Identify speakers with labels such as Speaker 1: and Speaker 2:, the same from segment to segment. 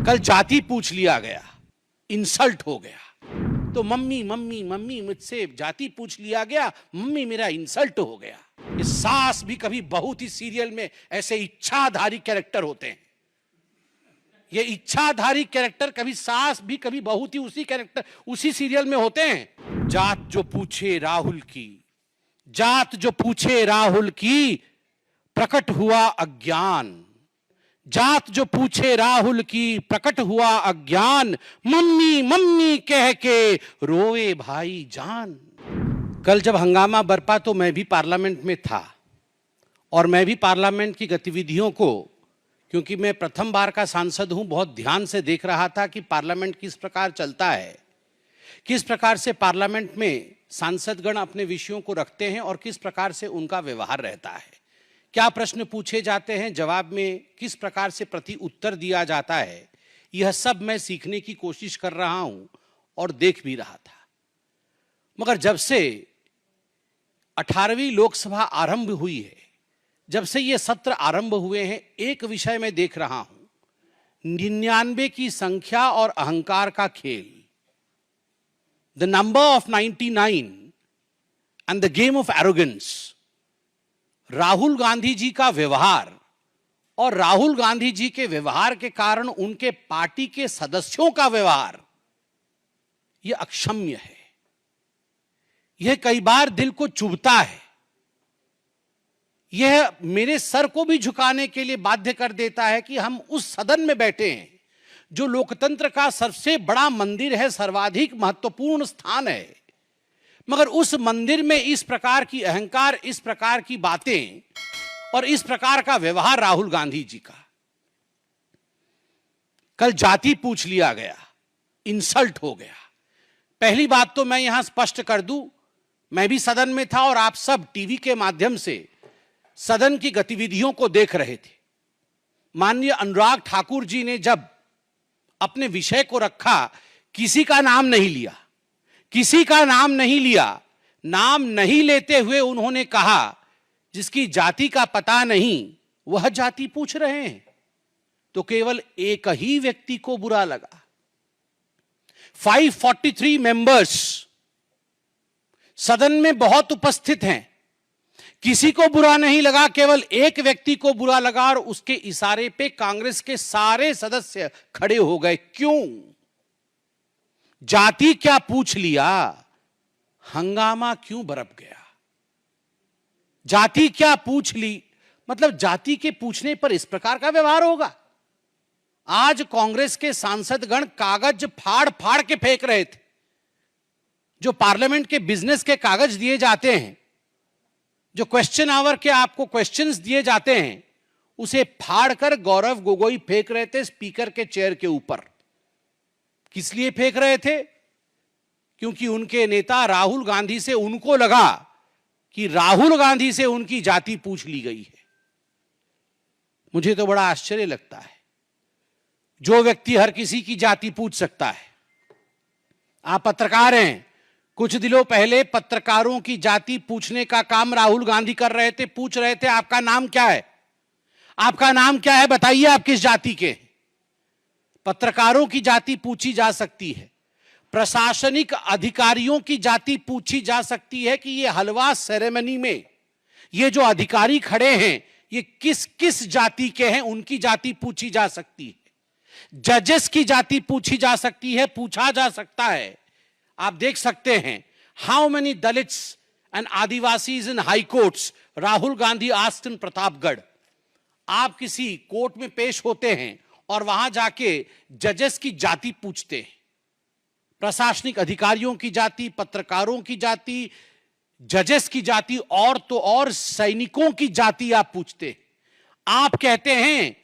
Speaker 1: कल जाति पूछ लिया गया, इंसल्ट हो गया। तो मम्मी मम्मी मम्मी मुझसे जाति पूछ लिया गया, मम्मी मेरा इंसल्ट हो गया। ये सास भी कभी बहू थी सीरियल में ऐसे इच्छाधारी कैरेक्टर होते हैं। ये इच्छाधारी कैरेक्टर कभी सास भी कभी बहू थी उसी कैरेक्टर उसी सीरियल में होते हैं। जात जो पूछे राहुल की, जात जो पूछे राहुल की, प्रकट हुआ अज्ञान। जात जो पूछे राहुल की, प्रकट हुआ अज्ञान। मम्मी मम्मी कह के रोए भाई जान। कल जब हंगामा बरपा तो मैं भी पार्लियामेंट में था और मैं भी पार्लियामेंट की गतिविधियों को, क्योंकि मैं प्रथम बार का सांसद हूं, बहुत ध्यान से देख रहा था कि पार्लियामेंट किस प्रकार चलता है, किस प्रकार से पार्लियामेंट में सांसदगण अपने विषयों को रखते हैं और किस प्रकार से उनका व्यवहार रहता है, क्या प्रश्न पूछे जाते हैं, जवाब में किस प्रकार से प्रति उत्तर दिया जाता है। यह सब मैं सीखने की कोशिश कर रहा हूं और देख भी रहा था। मगर जब से 18वीं लोकसभा आरंभ हुई है, जब से ये सत्र आरंभ हुए हैं, एक विषय मैं देख रहा हूं, 99 की संख्या और अहंकार का खेल। The number of 99 and the game of arrogance. Rahul Gandhi ji का व्यवहार और राहुल गांधी जी के व्यवहार के कारण उनके पार्टी के सदस्यों का व्यवहार, यह अक्षम्य है। यह कई बार दिल को चुभता है। यह मेरे सर को भी झुकाने के लिए बाध्य कर देता है कि हम उस सदन में बैठे हैं जो लोकतंत्र का सबसे बड़ा मंदिर है, सर्वाधिक महत्वपूर्ण स्थान है, मगर उस मंदिर में इस प्रकार की अहंकार, इस प्रकार की बातें और इस प्रकार का व्यवहार राहुल गांधी जी का। कल जाति पूछ लिया गया, इंसल्ट हो गया। पहली बात तो मैं यहां स्पष्ट कर दूं, मैं भी सदन में था और आप सब टीवी के माध्यम से सदन की गतिविधियों को देख रहे थे। माननीय अनुराग ठाकुर जी ने जब अपने विषय को रखा, किसी का नाम नहीं लिया, किसी का नाम नहीं लिया। नाम नहीं लेते हुए उन्होंने कहा, जिसकी जाति का पता नहीं वह जाति पूछ रहे हैं। तो केवल एक ही व्यक्ति को बुरा लगा। 543 मेंबर्स सदन में बहुत उपस्थित हैं, किसी को बुरा नहीं लगा, केवल एक व्यक्ति को बुरा लगा और उसके इशारे पे कांग्रेस के सारे सदस्य खड़े हो गए। क्यों? जाति क्या पूछ लिया, हंगामा क्यों बरप गया? जाति क्या पूछ ली, मतलब जाति के पूछने पर इस प्रकार का व्यवहार होगा? आज कांग्रेस के सांसदगण कागज फाड़ फाड़ के फेंक रहे थे। जो पार्लियामेंट के बिजनेस के कागज दिए जाते हैं, जो क्वेश्चन आवर के आपको क्वेश्चंस दिए जाते हैं, उसे फाड़कर गौरव गोगोई फेंक रहे थे स्पीकर के चेयर के ऊपर। किस लिए फेंक रहे थे? क्योंकि उनके नेता राहुल गांधी से उनको लगा कि राहुल गांधी से उनकी जाति पूछ ली गई है। मुझे तो बड़ा आश्चर्य लगता है, जो व्यक्ति हर किसी की जाति पूछ सकता है। आप पत्रकार हैं, कुछ दिनों पहले पत्रकारों की जाति पूछने का काम राहुल गांधी कर रहे थे। पूछ रहे थे, आपका नाम क्या है, आपका नाम क्या है, बताइए आप किस जाति के। पत्रकारों की जाति पूछी जा सकती है, प्रशासनिक अधिकारियों की जाति पूछी जा सकती है कि ये हलवा सेरेमनी में ये जो अधिकारी खड़े हैं ये किस किस जाति के हैं, उनकी जाति पूछी जा सकती है। जजेस की जाति पूछी जा सकती है, पूछा जा सकता है। आप देख सकते हैं, how many Dalits and Adivasis in high courts Rahul Gandhi asked in Pratapgarh. आप किसी कोर्ट में पेश होते हैं और वहां जाके जजेस की जाति पूछते हैं, प्रशासनिक अधिकारियों की जाति, पत्रकारों की जाति, जजेस की जाति, और तो और सैनिकों की जाति आप पूछते हैं। आप कहते हैं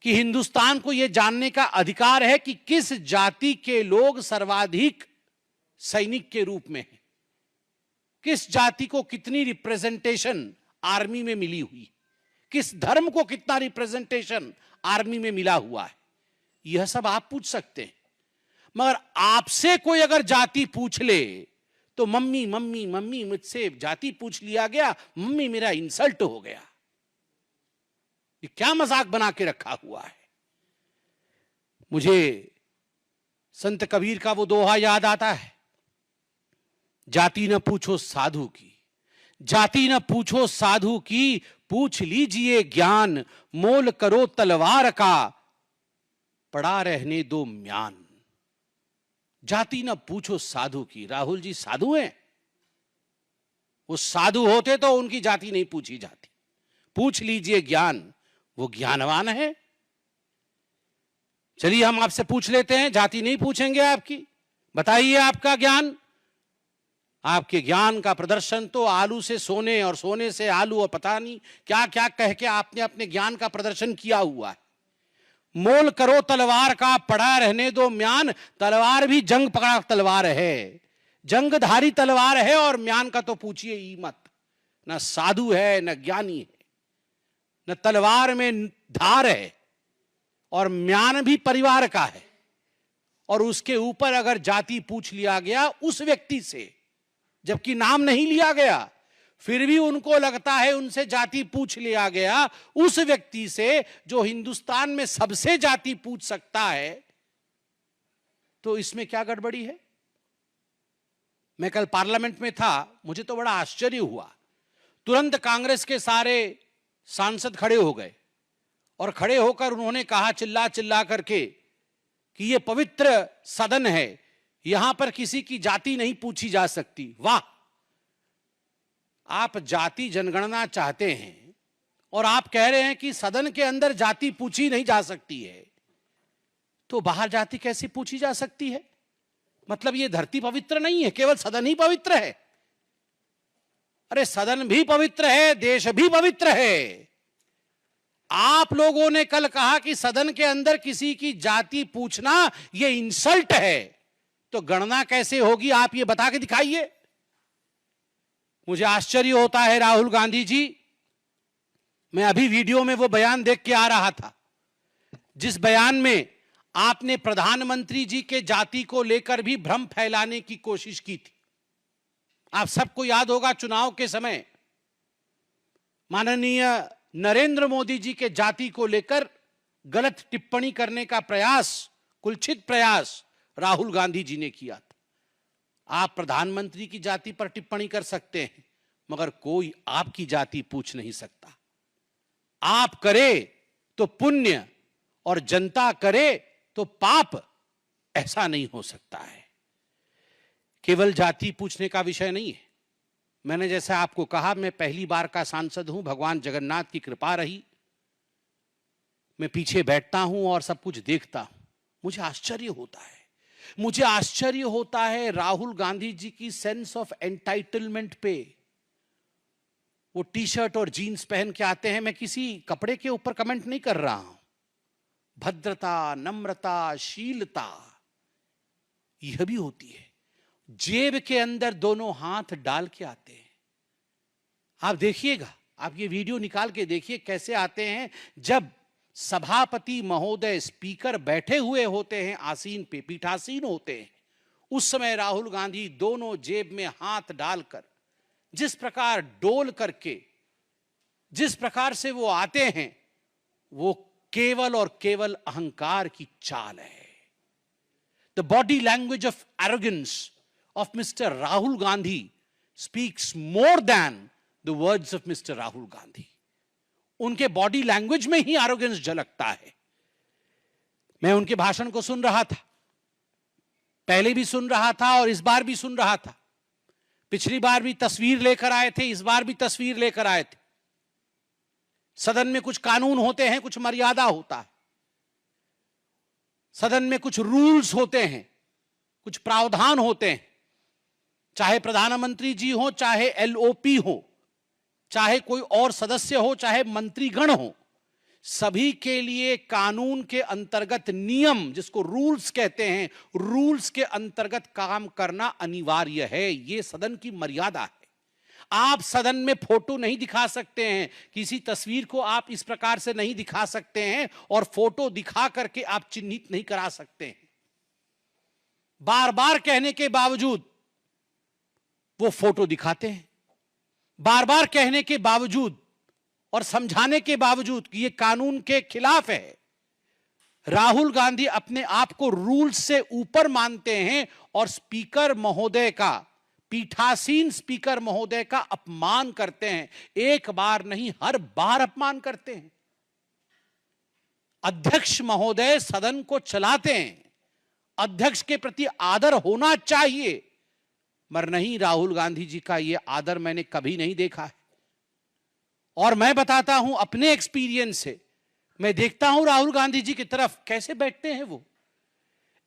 Speaker 1: कि हिंदुस्तान को यह जानने का अधिकार है कि किस जाति के लोग सर्वाधिक सैनिक के रूप में हैं, किस जाति को कितनी रिप्रेजेंटेशन आर्मी में मिली हुई, किस धर्म को कितना रिप्रेजेंटेशन आर्मी में मिला हुआ है। यह सब आप पूछ सकते हैं। मगर आपसे कोई अगर जाति पूछ ले तो मम्मी मम्मी मम्मी मुझसे जाति पूछ लिया गया, मम्मी मेरा इंसल्ट हो गया। ये क्या मजाक बना के रखा हुआ है? मुझे संत कबीर का वो दोहा याद आता है, जाति न पूछो साधु की, जाति न पूछो साधु की, पूछ लीजिए ज्ञान, मोल करो तलवार का, पड़ा रहने दो म्यान। जाति न पूछो साधु की। राहुल जी साधु हैं? वो साधु होते तो उनकी जाति नहीं पूछी जाती। पूछ लीजिए ज्ञान, वो ज्ञानवान है। चलिए हम आपसे पूछ लेते हैं, जाति नहीं पूछेंगे आपकी, बताइए आपका ज्ञान। आपके ज्ञान का प्रदर्शन तो आलू से सोने और सोने से आलू और पता नहीं क्या क्या कह के आपने अपने ज्ञान का प्रदर्शन किया हुआ है। मोल करो तलवार का, पड़ा रहने दो म्यान। तलवार भी जंग पकड़ा तलवार है, जंगधारी तलवार है, और म्यान का तो पूछिए ही मत। न साधु है, न ज्ञानी है, न तलवार में धार है, और म्यान भी परिवार का है। और उसके ऊपर अगर जाति पूछ लिया गया उस व्यक्ति से, जबकि नाम नहीं लिया गया, फिर भी उनको लगता है उनसे जाति पूछ लिया गया, उस व्यक्ति से जो हिंदुस्तान में सबसे जाति पूछ सकता है, तो इसमें क्या गड़बड़ी है? मैं कल पार्लियामेंट में था, मुझे तो बड़ा आश्चर्य हुआ। तुरंत कांग्रेस के सारे सांसद खड़े हो गए और खड़े होकर उन्होंने कहा चिल्ला चिल्ला करके कि ये पवित्र सदन है, यहां पर किसी की जाति नहीं पूछी जा सकती। वाह! आप जाति जनगणना चाहते हैं और आप कह रहे हैं कि सदन के अंदर जाति पूछी नहीं जा सकती है, तो बाहर जाति कैसे पूछी जा सकती है? मतलब ये धरती पवित्र नहीं है, केवल सदन ही पवित्र है? अरे सदन भी पवित्र है, देश भी पवित्र है। आप लोगों ने कल कहा कि सदन के अंदर किसी की जाति पूछना यह इंसल्ट है, तो गणना कैसे होगी आप ये बता के दिखाइए। मुझे आश्चर्य होता है राहुल गांधी जी, मैं अभी वीडियो में वो बयान देख के आ रहा था जिस बयान में आपने प्रधानमंत्री जी के जाति को लेकर भी भ्रम फैलाने की कोशिश की थी। आप सबको याद होगा चुनाव के समय माननीय नरेंद्र मोदी जी के जाति को लेकर गलत टिप्पणी करने का प्रयास, कुलछित प्रयास राहुल गांधी जी ने किया था। आप प्रधानमंत्री की जाति पर टिप्पणी कर सकते हैं, मगर कोई आपकी जाति पूछ नहीं सकता। आप करे तो पुण्य और जनता करे तो पाप, ऐसा नहीं हो सकता है। केवल जाति पूछने का विषय नहीं है। मैंने जैसा आपको कहा, मैं पहली बार का सांसद हूं, भगवान जगन्नाथ की कृपा रही। मैं पीछे बैठता हूं और सब कुछ देखता हूं, मुझे आश्चर्य होता है। मुझे आश्चर्य होता है राहुल गांधी जी की सेंस ऑफ एंटाइटलमेंट पे। वो टी शर्ट और जीन्स पहन के आते हैं, मैं किसी कपड़े के ऊपर कमेंट नहीं कर रहा हूं। भद्रता, नम्रता, शीलता यह भी होती है। जेब के अंदर दोनों हाथ डाल के आते हैं। आप देखिएगा, आप ये वीडियो निकाल के देखिए कैसे आते हैं। जब सभापति महोदय, स्पीकर बैठे हुए होते हैं, आसीन पे, पीठासीन होते हैं, उस समय राहुल गांधी दोनों जेब में हाथ डालकर जिस प्रकार डोल करके, जिस प्रकार से वो आते हैं, वो केवल और केवल अहंकार की चाल है। The body language of arrogance of Mr. Rahul Gandhi speaks more than the words of Mr. Rahul Gandhi. उनके बॉडी लैंग्वेज में ही एरोगेंस झलकता है। मैं उनके भाषण को सुन रहा था, पहले भी सुन रहा था और इस बार भी सुन रहा था। पिछली बार भी तस्वीर लेकर आए थे, इस बार भी तस्वीर लेकर आए थे। सदन में कुछ कानून होते हैं, कुछ मर्यादा होता है। सदन में कुछ रूल्स होते हैं, कुछ प्रावधान होते हैं। चाहे प्रधानमंत्री जी हो, चाहे एलओपी हो, चाहे कोई और सदस्य हो, चाहे मंत्रीगण हो, सभी के लिए कानून के अंतर्गत नियम, जिसको रूल्स कहते हैं, रूल्स के अंतर्गत काम करना अनिवार्य है। यह सदन की मर्यादा है। आप सदन में फोटो नहीं दिखा सकते हैं, किसी तस्वीर को आप इस प्रकार से नहीं दिखा सकते हैं और फोटो दिखा करके आप चिन्हित नहीं करा सकते हैं। बार बार कहने के बावजूद वो फोटो दिखाते हैं। बार बार कहने के बावजूद और समझाने के बावजूद कि ये कानून के खिलाफ है, राहुल गांधी अपने आप को रूल से ऊपर मानते हैं और स्पीकर महोदय का, पीठासीन स्पीकर महोदय का अपमान करते हैं। एक बार नहीं, हर बार अपमान करते हैं। अध्यक्ष महोदय सदन को चलाते हैं, अध्यक्ष के प्रति आदर होना चाहिए, मगर नहीं, राहुल गांधी जी का यह आदर मैंने कभी नहीं देखा है। और मैं बताता हूं अपने एक्सपीरियंस से, मैं देखता हूं राहुल गांधी जी की तरफ कैसे बैठते हैं। वो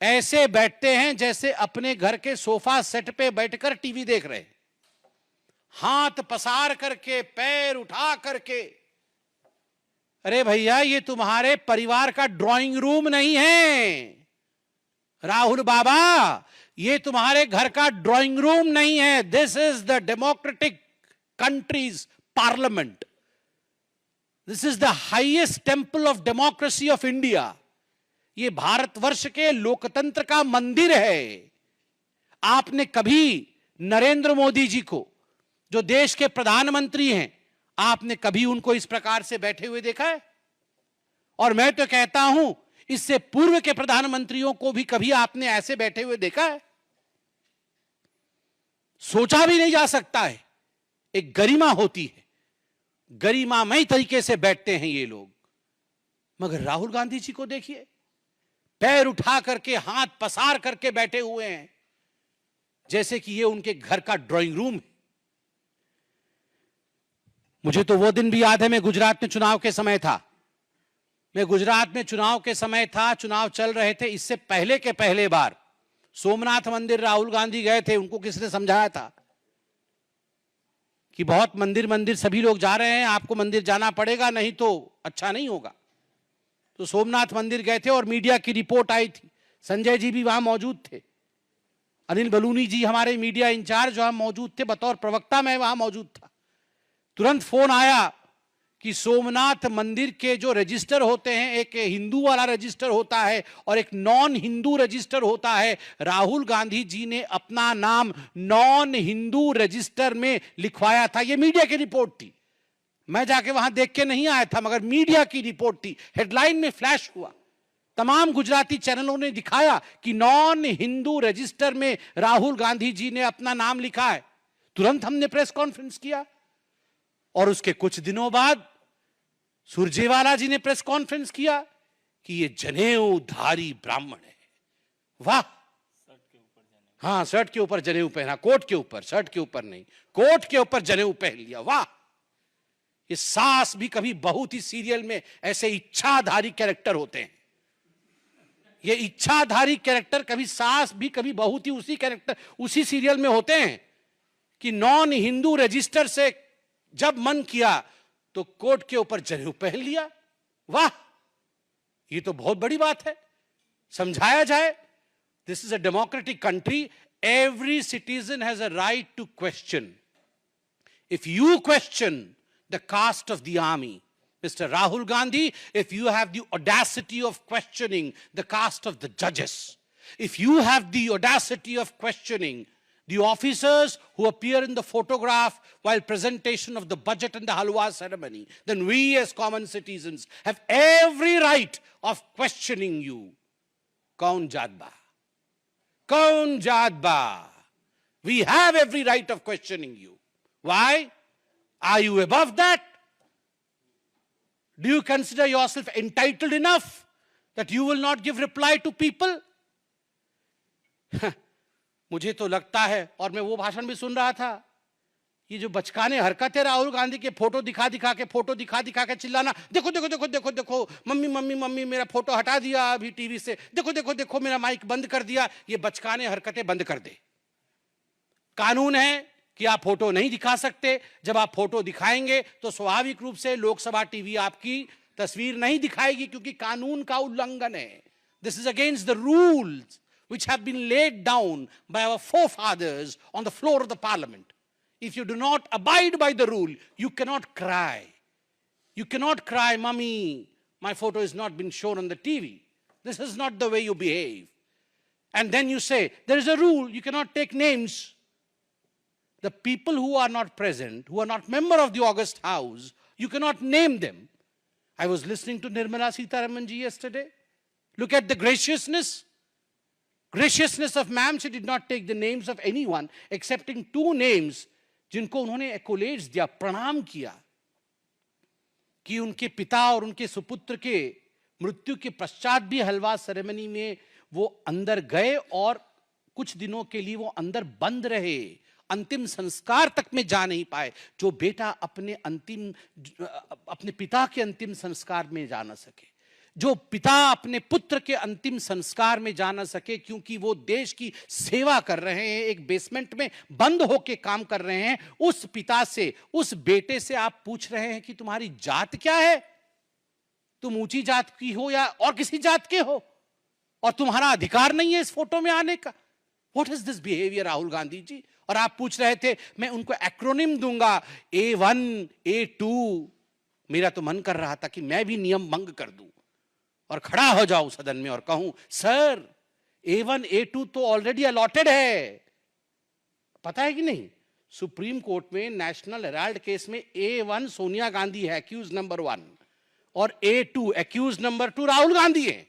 Speaker 1: ऐसे बैठते हैं जैसे अपने घर के सोफा सेट पे बैठकर टीवी देख रहे हैं, हाथ पसार करके, पैर उठा करके। अरे भैया, ये तुम्हारे परिवार का ड्राइंग रूम नहीं है राहुल बाबा, ये तुम्हारे घर का ड्राइंग रूम नहीं है। This is the democratic countries parliament, this is the highest temple of democracy of India. ये भारतवर्ष के लोकतंत्र का मंदिर है। आपने कभी नरेंद्र मोदी जी को, जो देश के प्रधानमंत्री हैं, आपने कभी उनको इस प्रकार से बैठे हुए देखा है? और मैं तो कहता हूं, इससे पूर्व के प्रधानमंत्रियों को भी कभी आपने ऐसे बैठे हुए देखा है? सोचा भी नहीं जा सकता है। एक गरिमा होती है, गरिमामय तरीके से बैठते हैं ये लोग। मगर राहुल गांधी जी को देखिए, पैर उठा करके, हाथ पसार करके बैठे हुए हैं, जैसे कि ये उनके घर का ड्राइंग रूम है। मुझे तो वो दिन भी याद है, मैं गुजरात में चुनाव के समय था। मैं गुजरात में चुनाव के समय था, चुनाव चल रहे थे। इससे पहले के पहले बार सोमनाथ मंदिर राहुल गांधी गए थे। उनको किसने समझाया था कि बहुत मंदिर मंदिर सभी लोग जा रहे हैं, आपको मंदिर जाना पड़ेगा, नहीं तो अच्छा नहीं होगा। तो सोमनाथ मंदिर गए थे और मीडिया की रिपोर्ट आई थी। संजय जी भी वहां मौजूद थे, अनिल बलूनी जी हमारे मीडिया इंचार्ज वहां मौजूद थे, बतौर प्रवक्ता मैं वहां मौजूद था। तुरंत फोन आया कि सोमनाथ मंदिर के जो रजिस्टर होते हैं, एक हिंदू वाला रजिस्टर होता है और एक नॉन हिंदू रजिस्टर होता है। राहुल गांधी जी ने अपना नाम नॉन हिंदू रजिस्टर में लिखवाया था। यह मीडिया की रिपोर्ट थी, मैं जाके वहां देख के नहीं आया था, मगर मीडिया की रिपोर्ट थी, हेडलाइन में फ्लैश हुआ। तमाम गुजराती चैनलों ने दिखाया कि नॉन हिंदू रजिस्टर में राहुल गांधी जी ने अपना नाम लिखा है। तुरंत हमने प्रेस कॉन्फ्रेंस किया और उसके कुछ दिनों बाद सुरजेवाला जी ने प्रेस कॉन्फ्रेंस किया कि ये जनेऊधारी ब्राह्मण है। वाह, हाँ, शर्ट के ऊपर जनेऊ पहना, कोट के ऊपर, शर्ट के ऊपर नहीं, कोट के ऊपर जनेऊ पहन लिया। वाह, ये सास भी कभी बहू थी सीरियल में ऐसे इच्छाधारी कैरेक्टर होते हैं। ये इच्छाधारी कैरेक्टर कभी सास भी कभी बहू थी, उसी कैरेक्टर उसी सीरियल में होते हैं कि नॉन हिंदू रजिस्टर से जब मन किया तो कोट के ऊपर जनेऊ पहन लिया। वाह, ये तो बहुत बड़ी बात है, समझाया जाए। This is a democratic country, every citizen has a right to question. If you question the caste of the army, Mr. Rahul Gandhi, if you have the audacity of questioning the caste of the judges, if you have the audacity of questioning the officers who appear in the photograph while presentation of the budget and the halwa ceremony, then we as common citizens have every right of questioning you. Kaun jaat ba? Kaun jaat ba? We have every right of questioning you. Why? Are you above that? Do you consider yourself entitled enough that you will not give reply to people? मुझे तो लगता है, और मैं वो भाषण भी सुन रहा था, ये जो बचकाने हरकत है राहुल गांधी के, फोटो दिखा दिखा के चिल्लाना, देखो देखो देखो देखो देखो, मम्मी मम्मी मम्मी मेरा फोटो हटा दिया अभी टीवी से, देखो देखो देखो मेरा माइक बंद कर दिया। ये बचकाने हरकतें बंद कर दे। कानून है कि आप फोटो नहीं दिखा सकते। जब आप फोटो दिखाएंगे तो स्वाभाविक रूप से लोकसभा टीवी आपकी तस्वीर नहीं दिखाएगी, क्योंकि कानून का उल्लंघन है। This is against the rules which have been laid down by our forefathers on the floor of the parliament. If you do not abide by the rule, you cannot cry. You cannot cry, "Mummy, my photo has not been shown on the TV." This is not the way you behave. And then you say, there is a rule, you cannot take names. The people who are not present, who are not member of the August House, you cannot name them. I was listening to Nirmala Sitharaman ji yesterday. Look at the graciousness of ma'am. She did not take the names of anyone excepting 2 names जिनको उन्होंने एक्कोलेड्स दिया, प्रणाम किया कि उनके पिता और उनके सुपुत्र के मृत्यु के पश्चात भी हलवा सेरेमनी में वो अंदर गए और कुछ दिनों के लिए वो अंदर बंद रहे, अंतिम संस्कार तक में जा नहीं पाए। जो बेटा अपने पिता के अंतिम संस्कार में जा ना सके, जो पिता अपने पुत्र के अंतिम संस्कार में जा ना सके क्योंकि वो देश की सेवा कर रहे हैं, एक बेसमेंट में बंद होके काम कर रहे हैं, उस पिता से, उस बेटे से आप पूछ रहे हैं कि तुम्हारी जात क्या है, तुम ऊंची जात की हो या और किसी जात के हो, और तुम्हारा अधिकार नहीं है इस फोटो में आने का। What is this behaviour Rahul Gandhi ji? और आप पूछ रहे थे मैं उनको एक्रोनिम दूंगा A1 A2। मेरा तो मन कर रहा था कि मैं भी नियम भंग कर दूं और खड़ा हो जाऊं सदन में और कहूं सर A1 A2 तो ऑलरेडी अलॉटेड है। पता है कि नहीं, सुप्रीम कोर्ट में नेशनल हेराल्ड केस में A1 सोनिया गांधी है, एक्यूज नंबर 1, और A2 accused number 2 Rahul Gandhi है।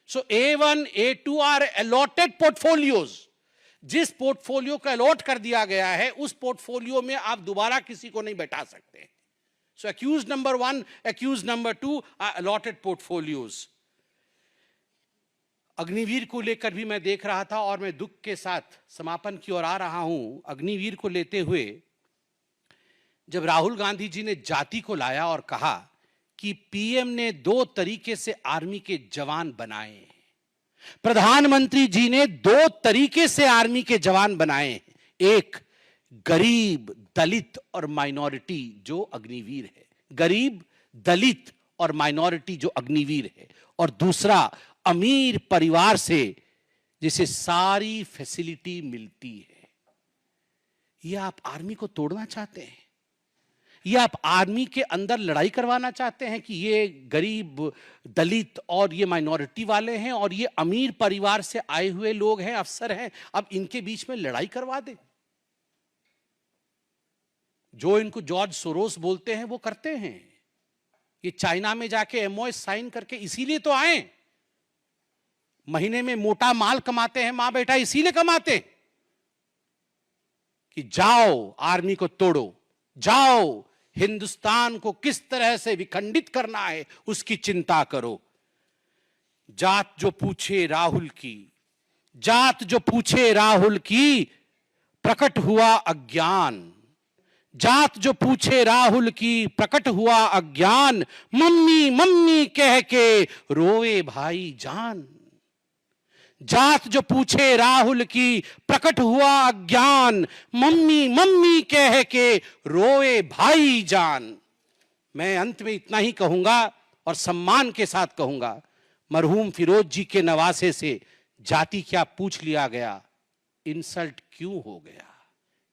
Speaker 1: So A1 A2 are allotted portfolios. जिस पोर्टफोलियो को अलॉट कर दिया गया है उस पोर्टफोलियो में आप दोबारा किसी को नहीं बैठा सकते। So accused number 1, accused number 2 are allotted portfolios. Agniveer को लेकर भी मैं देख रहा था और मैं दुख के साथ समापन की ओर आ रहा हूं। अग्निवीर को लेते हुए जब राहुल गांधी जी ने जाति को लाया और कहा कि पीएम ने 2 तरीके से आर्मी के जवान बनाए हैं, प्रधानमंत्री जी ने 2 तरीके से आर्मी के जवान बनाए हैं, एक गरीब, दलित और माइनॉरिटी जो अग्निवीर है, गरीब, दलित और माइनॉरिटी जो अग्निवीर है, और दूसरा अमीर परिवार से जिसे सारी फैसिलिटी मिलती है। यह आप आर्मी को तोड़ना चाहते हैं? यह आप आर्मी के अंदर लड़ाई करवाना चाहते हैं कि ये गरीब, दलित और ये माइनॉरिटी वाले हैं और ये अमीर परिवार से आए हुए लोग हैं, अफसर हैं, अब इनके बीच में लड़ाई करवा दे? जो इनको जॉर्ज सोरोस बोलते हैं वो करते हैं। ये चाइना में जाके MOS साइन करके इसीलिए तो आए, महीने में मोटा माल कमाते हैं मां बेटा, इसीलिए कमाते कि जाओ आर्मी को तोड़ो, जाओ हिंदुस्तान को किस तरह से विखंडित करना है उसकी चिंता करो। जात जो पूछे राहुल की, जात जो पूछे राहुल की, प्रकट हुआ अज्ञान। जात जो पूछे राहुल की, प्रकट हुआ अज्ञान। मम्मी मम्मी कह के रोए भाई जान। जात जो पूछे राहुल की, प्रकट हुआ अज्ञान। मम्मी मम्मी कह के रोए भाई जान। मैं अंत में इतना ही कहूंगा और सम्मान के साथ कहूंगा, मरहूम फिरोज जी के नवासे से जाति क्या पूछ लिया गया, इंसल्ट क्यों हो गया?